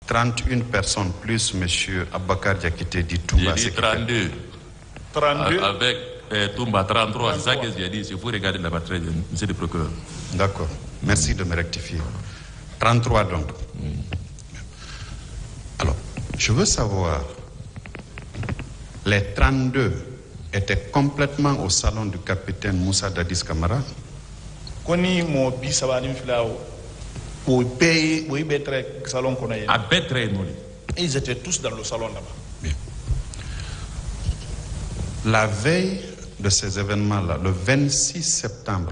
31 personnes plus M. Abakar Diakité dit Toumba. J'ai dit 32. 32. Avec Toumba 33. C'est ça que j'ai dit. Il faut regarder la batterie, monsieur le procureur. D'accord. Merci de me rectifier. 33 donc. Alors, je veux savoir, les 32 étaient complètement au salon du capitaine Moussa Dadis Camara? Koni mo bi sabani filao. Au pays, oui, salon qu'on a. À Bétré, non. Et ils étaient tous dans le salon là-bas. Bien. La veille de ces événements-là, le 26 septembre,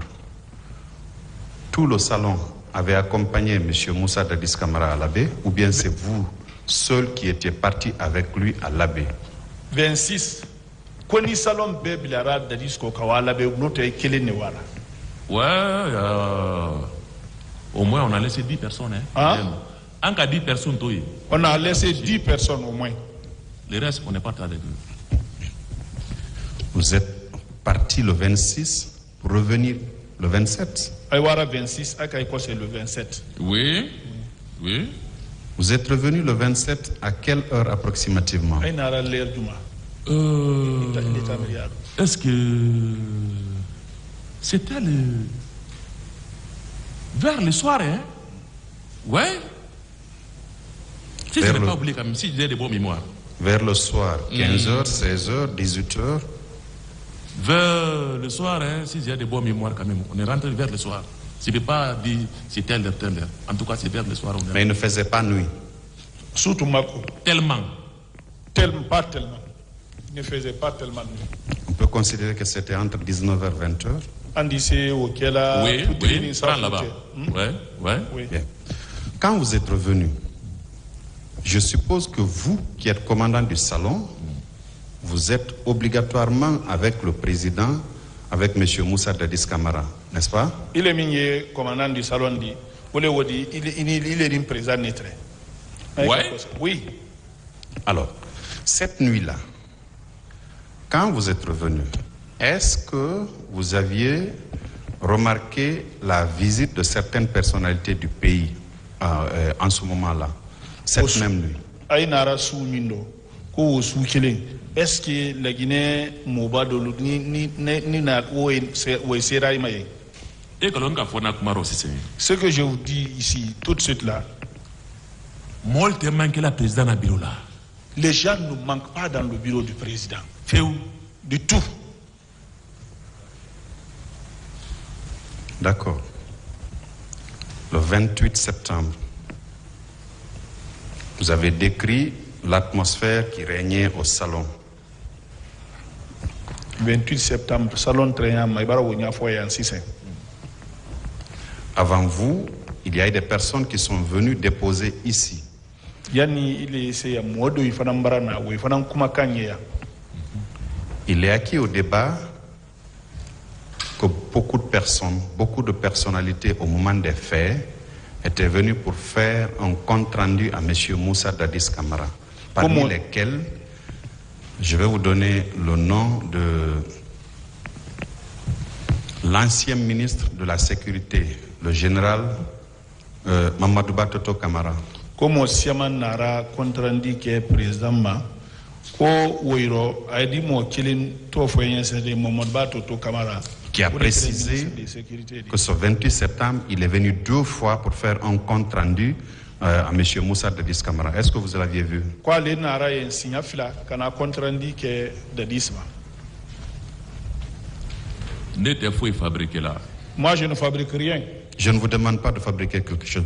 tout le salon avait accompagné M. Moussa Dadis Camara à l'abbé, ou bien c'est vous seul qui étiez parti avec lui à l'abbé? 26. Koni salon bebilara Dadis Kokawa l'abbé, l'autre est Kélé Newara. Ouais, au moins on a laissé 10 personnes. Hein? En cas 10 personnes, toi. On a laissé 10 personnes au moins. Le reste, on n'est pas avec eux. Vous êtes parti le 26 pour revenir le 27? Aïwara 26, Akaïko c'est le 27. Oui, oui. Vous êtes revenu le 27 à quelle heure approximativement? Aïnara l'air du Est-ce que c'était vers le soir, hein? Ouais. Si je n'ai pas oublié, comme si j'ai de bonnes mémoires. Vers le soir, 15h, 16h, 18h? Vers le soir, hein, si j'ai de bonnes mémoires quand même. On est rentré vers le soir. Je ne peux pas dire c'est telle heure. En tout cas, c'est vers le soir. Mais il ne faisait pas nuit? Surtout Mako. Tellement. Pas tellement. Il ne faisait pas tellement nuit. On peut considérer que c'était entre 19h et 20h? Oui, prends là-bas. Oui. Bien. Quand vous êtes revenu, je suppose que vous, qui êtes commandant du salon, vous êtes obligatoirement avec le président, avec M. Moussa Dadis Camara, n'est-ce pas? Il est mis commandant du salon, il est président net. Oui. Alors, cette nuit-là, quand vous êtes revenu, est-ce que vous aviez remarqué la visite de certaines personnalités du pays en ce moment-là, cette même nuit? Est-ce que la Guinée Mobado ce que je vous dis ici, tout de suite là, les gens ne manquent pas dans le bureau du président. Du tout. D'accord. Le 28 septembre, vous avez décrit l'atmosphère qui régnait au salon. 28 septembre, salon Tréyan, Avant vous, il y a eu des personnes qui sont venues déposer ici. Il est acquis au débat que beaucoup de personnalités au moment des faits étaient venues pour faire un compte rendu à M. Moussa Dadis Camara, parmi lesquels je vais vous donner le nom de l'ancien ministre de la Sécurité, le général Mamadou Batoto Camara. Comme Siaman Nara compte rendu qui est président ma qui a précisé que ce 28 septembre, il est venu 2 fois pour faire un compte rendu à M. Moussa Dadis Camara. Est-ce que vous l'aviez vu? Moi, je ne fabrique rien. Je ne vous demande pas de fabriquer quelque chose.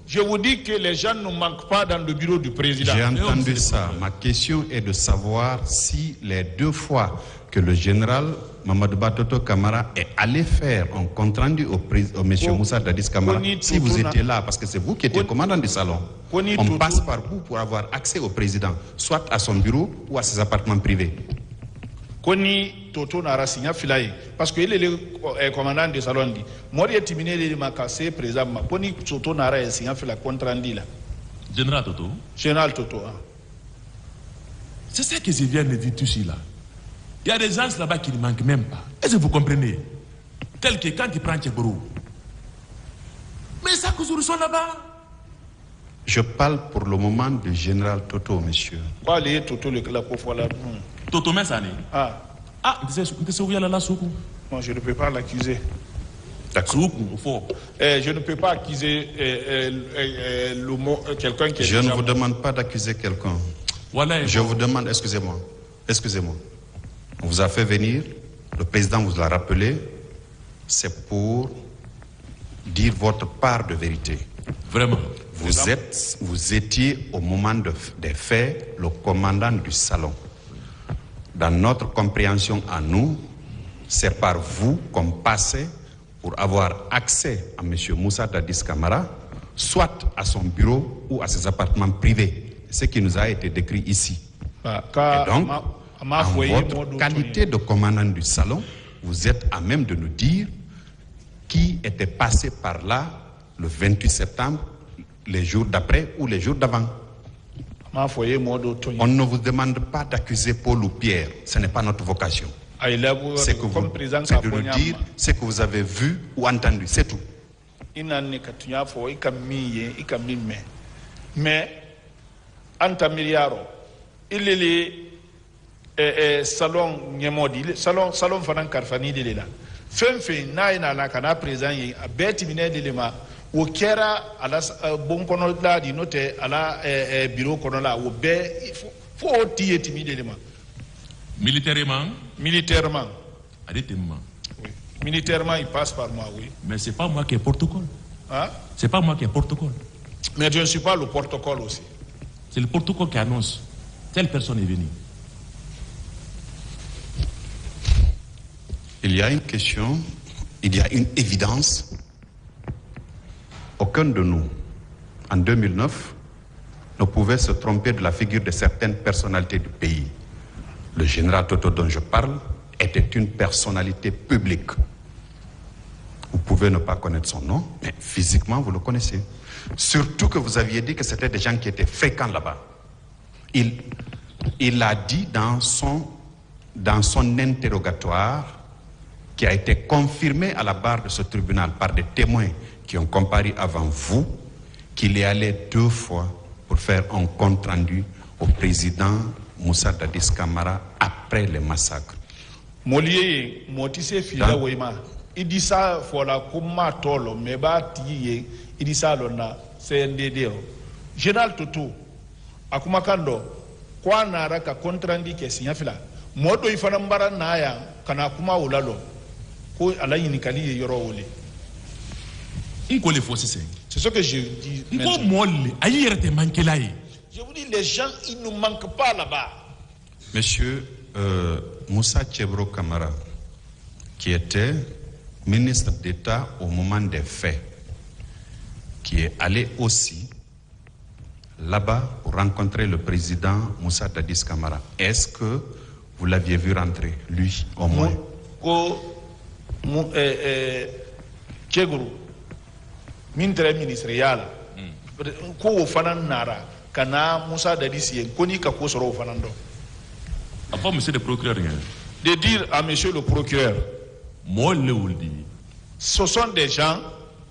Je vous dis que les gens ne manquent pas dans le bureau du président. J'ai entendu ça. Ma question est de savoir si les 2 fois que le général Mamadou Batoto Camara est allé faire un compte rendu au M. Moussa Dadis Camara, si vous étiez là, parce que c'est vous qui étiez commandant du salon, on passe par vous pour avoir accès au président, soit à son bureau ou à ses appartements privés. Koni Toto Nara signa filaye parce que il est le commandant de salon dit moi j'ai terminé les macassé président ma Koni Toto Nara signa filaye compte rendu là Général Toto c'est ça que je viens de dire tout ici là. Il y a des gens là-bas qui ne manquent même pas. Est-ce que vous comprenez? Tel que quand il prend Tchèbrou, Chaque jour, ils sont là-bas. Je parle pour le moment du général Toto, monsieur. Toto Mensani. Ah. Ah, Moi, je ne peux pas l'accuser. D'accord. Je ne peux pas accuser quelqu'un qui est... Je ne vous demande pas d'accuser quelqu'un. Voilà, je vous demande, excusez-moi. On vous a fait venir, le président vous l'a rappelé, c'est pour dire votre part de vérité. Vraiment. Vous étiez au moment des faits le commandant du salon. Dans notre compréhension à nous, c'est par vous qu'on passait pour avoir accès à M. Moussa Dadis Camara, soit à son bureau ou à ses appartements privés, ce qui nous a été décrit ici. Et donc, en votre qualité de commandant du salon, vous êtes à même de nous dire qui était passé par là le 28 septembre, les jours d'après ou les jours d'avant. On ne vous demande pas d'accuser Paul ou Pierre, ce n'est pas notre vocation. C'est de nous dire ce que vous avez vu ou entendu, c'est tout. Mais, Antamiliaro, il est salon Nyemodi, salon Fanan Karfani de là. Fin, Naina la Kana présent, à Betimine de Lema, au Kera, à la bon konola, di note, à la bureau konola, au Bé, il faut tirer timide élément. Militairement. Oui. Militairement, il passe par moi, oui. Mais c'est pas moi qui ai protocole. Hein? C'est pas moi qui ai protocole. Mais je ne suis pas le protocole aussi. C'est le protocole qui annonce. Telle personne est venue. Il y a une question, il y a une évidence. Aucun de nous, en 2009, ne pouvait se tromper de la figure de certaines personnalités du pays. Le général Toto dont je parle était une personnalité publique. Vous pouvez ne pas connaître son nom, mais physiquement, vous le connaissez. Surtout que vous aviez dit que c'était des gens qui étaient fréquents là-bas. Il a dit dans son interrogatoire, qui a été confirmé à la barre de ce tribunal par des témoins qui ont comparu avant vous, qu'il est allé 2 fois pour faire un compte-rendu au président Moussa Dadis Camara après les massacres. Molié, Motisse Fila Weima, il dit ça pour la Kuma Tolo, mais Bati, il dit ça l'on c'est un dédé. Général Toto, Akumakando, quoi n'ara ka compte-rendu qui est signé là. Moto Ifanambara Naya, Kanakuma ou Lalo, ko ala yinikali yoro wole. C'est ce que je dis. Je vous dis, les gens, ils ne manquent pas là-bas. Monsieur Moussa Tchebro Camara, qui était ministre d'État au moment des faits, qui est allé aussi là-bas pour rencontrer le président Moussa Dadis Camara. Est-ce que vous l'aviez vu rentrer, lui, au moins? Tcheguru, ministre ministériel, ko fanan nara, kana Moussa Dadis koni ka ko soro fanando. Avant monsieur le procureur, de dire à monsieur le procureur, ce sont des gens,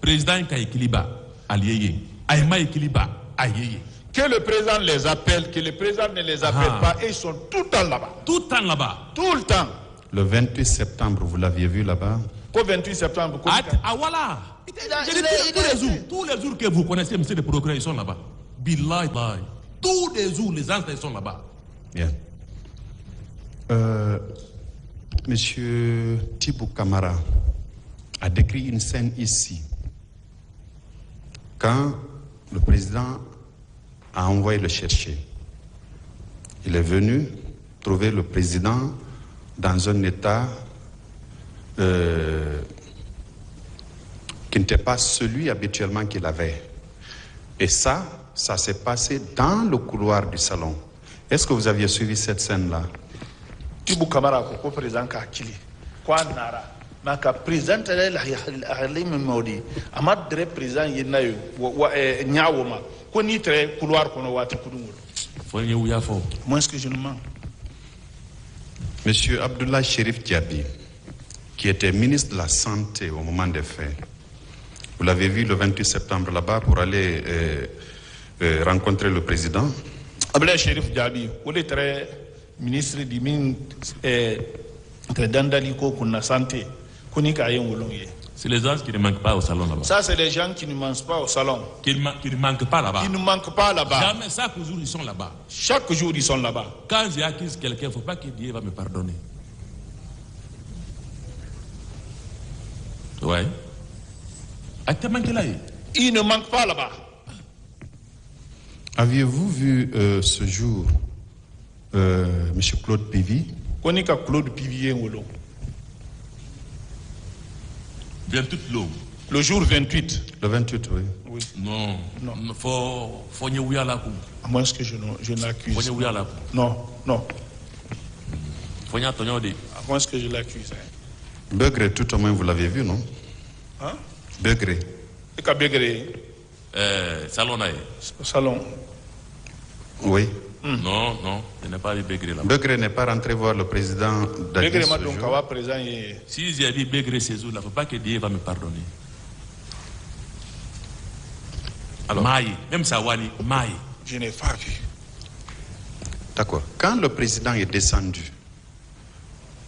président Kaikiliba, allié, Aïma Ekiliba, aïe. Que le président les appelle, que le président ne les appelle pas, et ils sont tout le temps là-bas. Tout le temps là-bas. Tout le temps. Le 28 septembre, vous l'aviez vu là-bas? Qu'au 28 septembre. Voilà. Tous les jours que vous connaissez, monsieur le procureur, ils sont là-bas. Billahi. Tous les jours, les anciens sont là-bas. Bien. Monsieur Thibou Camara a décrit une scène ici. Quand le président a envoyé le chercher, il est venu trouver le président dans un état qui n'était pas celui habituellement qu'il avait. Et ça s'est passé dans le couloir du salon. Est-ce que vous aviez suivi cette scène-là? Thibou Camara, ko président Kakili, quoi nara, mais ka président la halim modi, amad dre président yenayo, nyawoma, ko ni très couloir kono wati kudungolo. Moi ce que je ne mens. Monsieur Abdoulaye Chérif Diaby, qui était ministre de la Santé au moment des faits, Vous l'avez vu le 28 septembre là-bas pour aller rencontrer le président. Ablaye Sheriff Diaby, vous êtes très ministre du ministre d'Andaliko Kuna Santé, Kunika Yengolonye. C'est les gens qui ne manquent pas au salon là-bas. Ça, c'est les gens qui ne mangent pas au salon. Qui ne manquent pas là-bas. Qui ne manquent pas là-bas. Jamais, chaque jour ils sont là-bas. Chaque jour ils sont là-bas. Quand j'ai acquis quelqu'un, il ne faut pas que Dieu va me pardonner. Ouais. Ils ne manquent pas là-bas. Aviez-vous vu ce jour M. Claude Pivy? Konika Claude Pivy Ngolo. 28 l'eau. Le jour 28. Le 28, oui. Oui. Non. Non. Faut n'y la coup. À moins que je l'accuse. Faut n'y la coup. Non, non. Faut n'y attendre. À moins que je l'accuse. Begré, tout au moins, vous l'avez vu, non? Hein? Begré. Et qu'à Begré? Salon là. Salon. Oui. Non, il n'est pas allé Begré là. Begré n'est pas rentré voir le président Dadis. Begré m'a donc présent. Si j'ai dit Begré ces jours-là, il ne faut pas que Dieu va me pardonner. Alors, Maï, même Sawani, Maï. Je n'ai pas vu. D'accord. Quand le président est descendu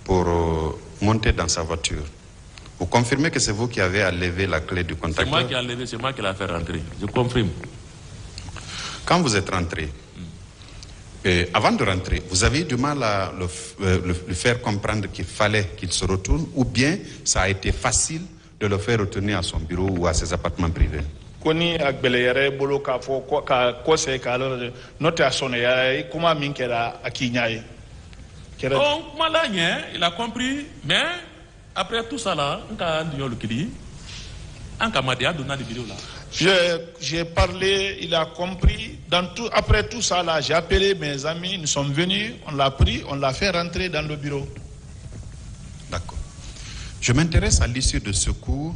pour monter dans sa voiture, vous confirmez que c'est vous qui avez enlevé la clé du contacteur? C'est moi qui ai enlevé, c'est moi qui l'ai fait rentrer. Je confirme. Quand vous êtes rentré, avant de rentrer, vous avez eu du mal à le faire comprendre qu'il fallait qu'il se retourne, ou bien ça a été facile de le faire retourner à son bureau ou à ses appartements privés? Koni agbeleyere bolo ka fo ka kose ka alors note a sonné comment min kera akinyaye. Oh, malagné, il a compris, mais après tout ça là, on a dit le kili, on a dit donner des vidéos là. J'ai parlé, il a compris. Après tout ça là, j'ai appelé mes amis, nous sommes venus, on l'a pris, on l'a fait rentrer dans le bureau. D'accord. Je m'intéresse à l'issue de secours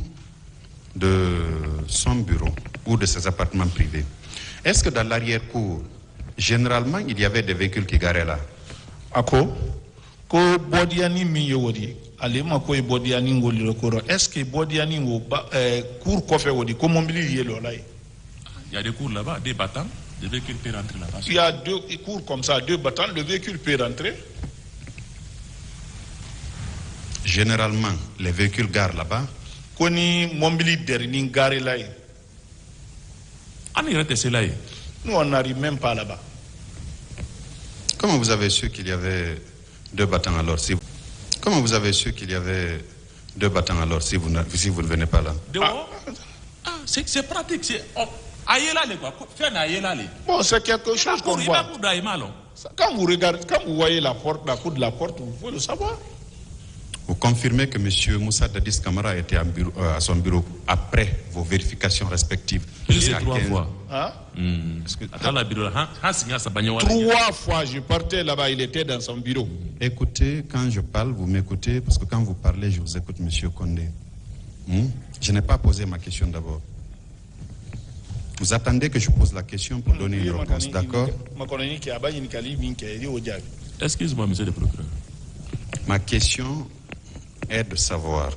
de son bureau ou de ses appartements privés. Est-ce que dans l'arrière-cour, généralement, il y avait des véhicules qui garaient là? Ako ko bodiani mi yodi ale ma ko bodiani ngoli lokoro est-ce que bodiani ngo cour kofe wodi ko mobili yelo là? Il y a des cours là-bas, des battants, des véhicules peuvent rentrer là-bas. Il y a deux cours comme ça, deux battants, le véhicule peut rentrer. Généralement, les véhicules garent là-bas. Koni mobili derni gare là. Nous on n'arrive même pas là-bas. Comment vous avez su qu'il y avait deux battants alors Comment vous avez su qu'il y avait deux battants alors si vous ne venez pas là? C'est pratique. Bon, c'est quelque chose qu'on voit. Quand vous regardez, quand vous voyez la cour de la porte, vous pouvez le savoir. Vous confirmez que M. Moussa Dadis Camara était à son bureau après vos vérifications respectives? Plusieurs 3 fois. Hein? 3 fois, je partais là-bas, il était dans son bureau. Écoutez, quand je parle, vous m'écoutez, parce que quand vous parlez, je vous écoute, M. Condé. Je n'ai pas posé ma question d'abord. Vous attendez que je pose la question pour donner une réponse, d'accord? Excuse-moi, monsieur le procureur. Ma question est de savoir,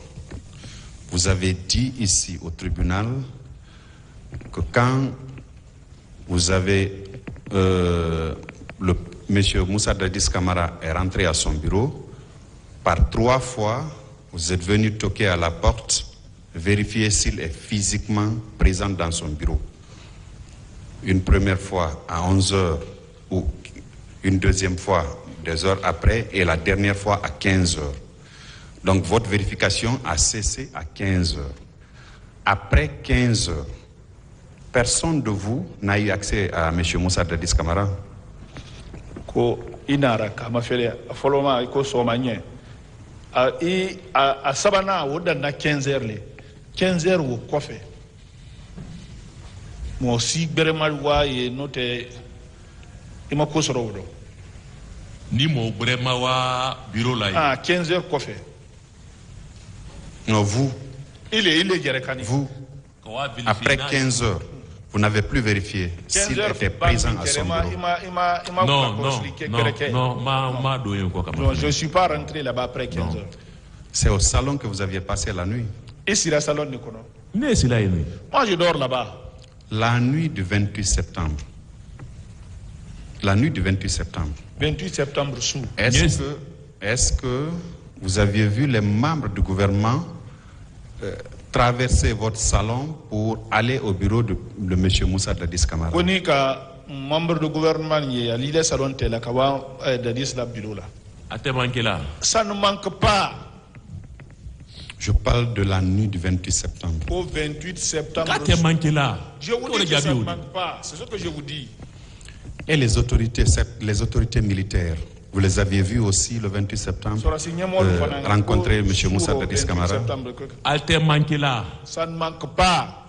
vous avez dit ici au tribunal que quand vous avez monsieur Moussa Dadis Camara est rentré à son bureau, par 3 fois, vous êtes venu toquer à la porte, vérifier s'il est physiquement présent dans son bureau. Une première fois à 11h ou une deuxième fois 2 heures après et la dernière fois à 15h. Donc votre vérification a cessé à 15h. Après 15h, personne de vous n'a eu accès à M. Moussa Dadis Camara? Ko inara kama fele foloma ko somanye a sabana woda na 15h le 15h wo kofe mo si beremal wa ye note ima ko soro wodo ni mo brema wa bureau là 15h kofe. Non, vous. Il est Gerekani. Vous, après 15 heures, vous n'avez plus vérifié s'il était présent à son bureau. Non, je ne suis pas rentré là-bas après 15 heures. C'est au salon que vous aviez passé la nuit? Et si la salon Né c'est là nuit. Moi, je dors là-bas. La nuit du 28 septembre. La nuit du 28 septembre. 28 septembre sous. Est-ce que vous aviez vu les membres du gouvernement traverser votre salon pour aller au bureau de M. Moussa Dadis Camara? Koni ka membre du gouvernement y a l'idée salon tel kawa Dadis la bureau là. A te manqué là. Ça ne manque pas. Je parle de la nuit du 28 septembre. Au 28 septembre. Quand te manqué là. Je vous dis que ça ne manque pas. C'est ce que je vous dis. Et les autorités militaires, vous les aviez vus aussi le 28 septembre rencontrer M. Moussa Dadis Camara? A te manqué là. Ça ne manque pas.